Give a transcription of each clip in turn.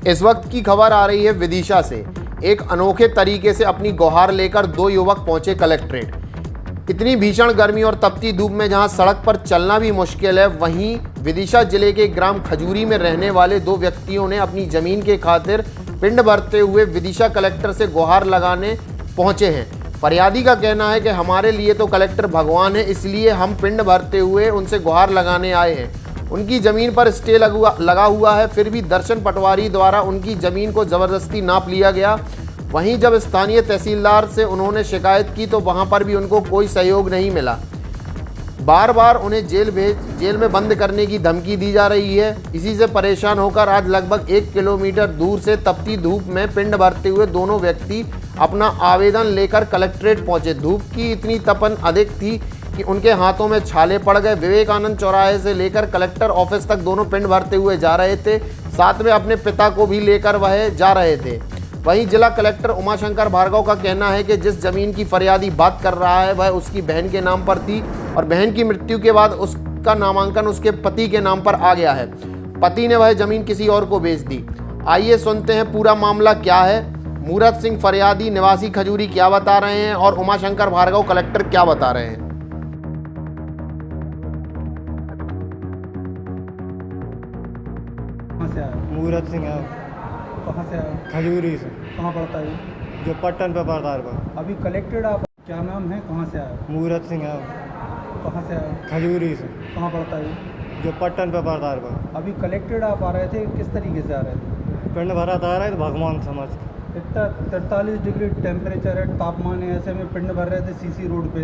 इस वक्त की खबर आ रही है विदिशा से। एक अनोखे तरीके से अपनी गुहार लेकर दो युवक पहुंचे कलेक्ट्रेट। इतनी भीषण गर्मी और तपती धूप में जहां सड़क पर चलना भी मुश्किल है, वहीं विदिशा जिले के ग्राम खजूरी में रहने वाले दो व्यक्तियों ने अपनी जमीन के खातिर पिंड भरते हुए विदिशा कलेक्टर से गुहार लगाने पहुंचे हैं। फरियादी का कहना है कि हमारे लिए तो कलेक्टर भगवान है, इसलिए हम पिंड भरते हुए उनसे गुहार लगाने आए हैं। उनकी ज़मीन पर स्टे लगा हुआ है, फिर भी दर्शन पटवारी द्वारा उनकी ज़मीन को ज़बरदस्ती नाप लिया गया। वहीं जब स्थानीय तहसीलदार से उन्होंने शिकायत की तो वहां पर भी उनको कोई सहयोग नहीं मिला। बार बार उन्हें जेल में बंद करने की धमकी दी जा रही है। इसी से परेशान होकर आज लगभग 1 किलोमीटर दूर से तपती धूप में पिंड भरते हुए दोनों व्यक्ति अपना आवेदन लेकर कलेक्ट्रेट पहुंचे। धूप की इतनी तपन अधिक थी कि उनके हाथों में छाले पड़ गए। विवेकानंद चौराहे से लेकर कलेक्टर ऑफिस तक दोनों पिंड भरते हुए जा रहे थे। साथ में अपने पिता को भी लेकर वह जा रहे थे। वहीं जिला कलेक्टर उमाशंकर भार्गव का कहना है कि जिस जमीन की फरियादी बात कर रहा है वह उसकी बहन के नाम पर थी और बहन की मृत्यु के बाद उसका नामांकन उसके पति के नाम पर आ गया है। पति ने वह जमीन किसी और को बेच दी। आइए सुनते हैं पूरा मामला क्या है। मूरत सिंह फरियादी निवासी खजूरी क्या बता रहे हैं और उमाशंकर भार्गव कलेक्टर क्या बता रहे हैं। मूरत सिंह है। कहाँ से आए? खजूरी से। कहाँ पड़ता है ये? जो पट्टन पे पड़ता है। अभी कलेक्टेड आप क्या नाम है, कहाँ से आए? मूरत सिंह है। कहाँ से आए? खजूरी से। कहाँ पड़ता है ये? जो पट्टन पे पड़ता है। अभी कलेक्टेड आप आ रहे थे, किस तरीके से आ रहे थे? पिंड भरा था रहे तो भगवान समझ। इतना 43 डिग्री टेम्परेचर है, तापमान है, ऐसे में पिंड भर रहे थे सीसी रोड पे।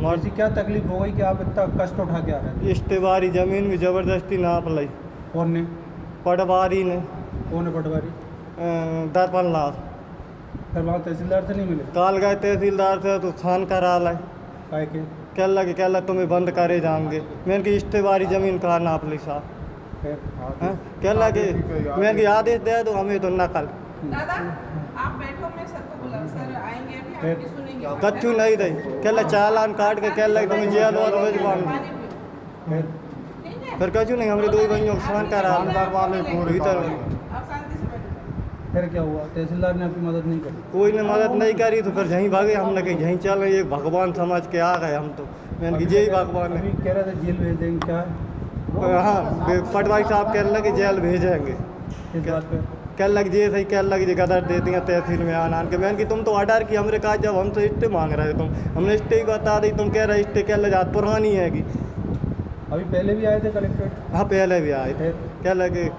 ऐसी क्या तकलीफ हो गई कि आप इतना कष्ट उठा के आ रहे थे? इश्तेवारी जमीन में जबरदस्ती नाप ली। कौन ने? पटवारी ने। कौन है पटवारी? दर्पण लाल। फिर वहाँ तहसीलदार से नहीं मिले? काल गए तहसीलदार से तो खान करा लाए। काय के? कह लगे तुम्हें बंद करे जाएंगे। मैंने की इश्तेवारी जमीन कहाँ नाप ली साहब। कह लगे मैंने की आदेश दे दो हमें तो नकल। दादा आप बैठो, मैं सर को बुला, सर आएंगे अभी, आपकी सुनेंगे। कच्चू नहीं दे कह लगे चालान काट के कह लगे तुम्हें जेल और भिजवाऊंगी। फिर कचू नहीं हमारे दो भाइयों को खान करा भीतर। आप शांति से बैठो। फिर क्या हुआ? तहसीलदार ने आपकी मदद नहीं करी? कोई ने मदद नहीं करी तो फिर यहीं भागे। हमने कहीं यहीं चल रहे भगवान समझ के आ गए हम तो। मैंने की यही भगवान है। अभी कह रहे थे जेल भेज देंगे, क्या है? हाँ पटवारी साहब कह लगे जेल भेजेंगे। इस बात पे कह लग जे सही कह लग जे गदर दे दिया तहसील में आन के। मैंने कि तुम तो ऑर्डर की हमने कहा जब हम तो इस्टे मांग रहे तुम हमने इस्टे ही बता दी। तुम कह रहे इस्टे कह लगे जात पुरानी हैगी। अभी पहले भी आए थे कलेक्ट्रेट? हाँ पहले भी आए थे। कह लगे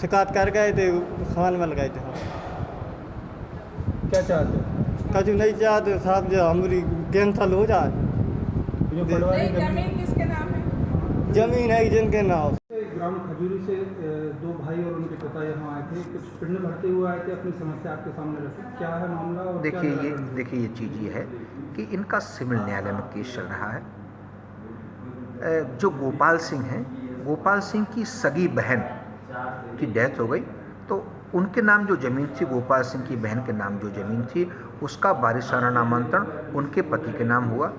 शिकायत कर गए थे, खान में गए थे। क्या चाहते हो? कचू नहीं चाहते साहब जो हमारी कैंसल हो जाए। जो पटवारी जमीन किसके नाम है? जमीन है जिनके नाम। ग्राम खजूरी से दो भाई और उनके पिता यहाँ आए थे, कुछ पिंड भरते हुए आए थे, अपनी समस्या आपके सामने रखी। क्या है मामला? और देखिए ये चीज़ ये है कि इनका सिविल न्यायालय में केस चल रहा है। जो गोपाल सिंह हैं, गोपाल सिंह की सगी बहन की डेथ हो गई तो उनके नाम जो ज़मीन थी, गोपाल सिंह की बहन के नाम जो ज़मीन थी, उसका वारिसाना नामांतरण उनके पति के नाम हुआ।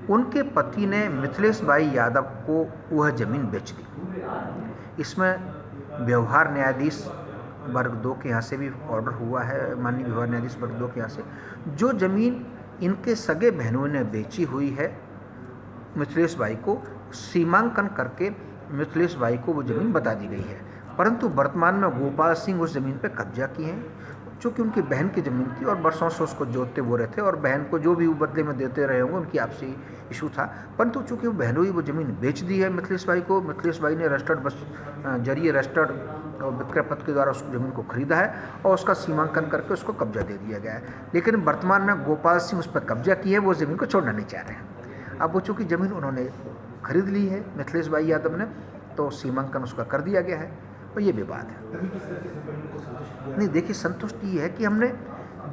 उनके पति ने मिथिलेश भाई यादव को वह ज़मीन बेच दी। इसमें व्यवहार न्यायाधीश वर्ग 2 के यहाँ से भी ऑर्डर हुआ है, माननीय व्यवहार न्यायाधीश वर्ग 2 के यहाँ से। जो ज़मीन इनके सगे बहनों ने बेची हुई है मिथिलेश भाई को, सीमांकन करके मिथिलेश भाई को वो ज़मीन बता दी गई है। परंतु वर्तमान में गोपाल सिंह उस ज़मीन पर कब्जा किए हैं, चूँकि उनकी बहन की ज़मीन थी और बरसों से उसको जोतते वो रहे थे और बहन को जो भी वो बदले में देते रहे होंगे उनकी आपसी इशू था। परंतु चूँकि वो बहनों ही वो ज़मीन बेच दी है मिथिलेश भाई को। मिथिलेश भाई ने रजिस्टर्ड बस जरिए रजिस्टर्ड और विक्रय पत्र के द्वारा उस ज़मीन को खरीदा है और उसका सीमांकन करके उसको कब्जा दे दिया गया है। लेकिन वर्तमान में गोपाल सिंह उस पर कब्जा किए, वो ज़मीन को छोड़ना नहीं चाह रहे हैं। अब वो चूँकि ज़मीन उन्होंने खरीद ली है मिथिलेश भाई यादव ने, तो सीमांकन उसका कर दिया गया है और ये विवाद है। नहीं देखिए, संतुष्टि ये है कि हमने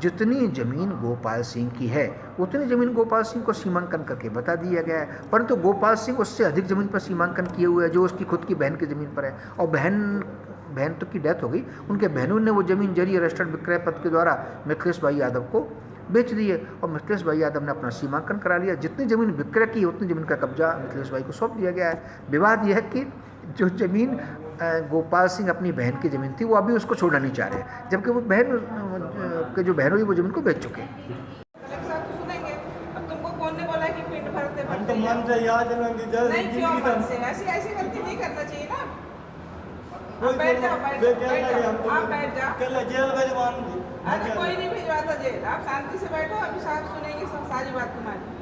जितनी ज़मीन गोपाल सिंह की है उतनी ज़मीन गोपाल सिंह को सीमांकन करके बता दिया गया है। परंतु गोपाल सिंह उससे अधिक ज़मीन पर सीमांकन किए हुए है जो उसकी खुद की बहन की ज़मीन पर है। और बहन तो की डेथ हो गई, उनके बहनों ने वो ज़मीन जरिए रजिस्टर्ड विक्रय पत्र के द्वारा मिथिलेश भाई यादव को बेच दी है और मिथिलेश भाई यादव ने अपना सीमांकन करा लिया। जितनी ज़मीन विक्रय की उतनी ज़मीन का कब्जा मिथिलेश भाई को सौंप दिया गया है। विवाद यह है कि जो ज़मीन गोपाल सिंह अपनी बहन की ज़मीन थी, वो अभी उसको छोड़ना नहीं चाह रहे, जबकि वो बहन के जो बहन हुई वो ज़मीन को बेच चुके हैं। कलेक्टर साहब तो सुनेंगे। अब तुमको कौन ने बोला कि पिंड भरते हम तो भरते मन से याद है कि जैसे नहीं, क्यों जिंदगी मन तो से ऐसी ऐसी गलती नहीं करना चाहिए ना। कोई आप बैठ जाओ, बैठ वे जाओ, क्या बैठ लगे जाओ, हमको, आप बैठ जाओ। क्या जेल भिजवान दी। अरे कोई नहीं भिजवाता जेल, आप शांति से बैठो, अभी साहब सुनेंगे सब सारी बात तुम्हारी।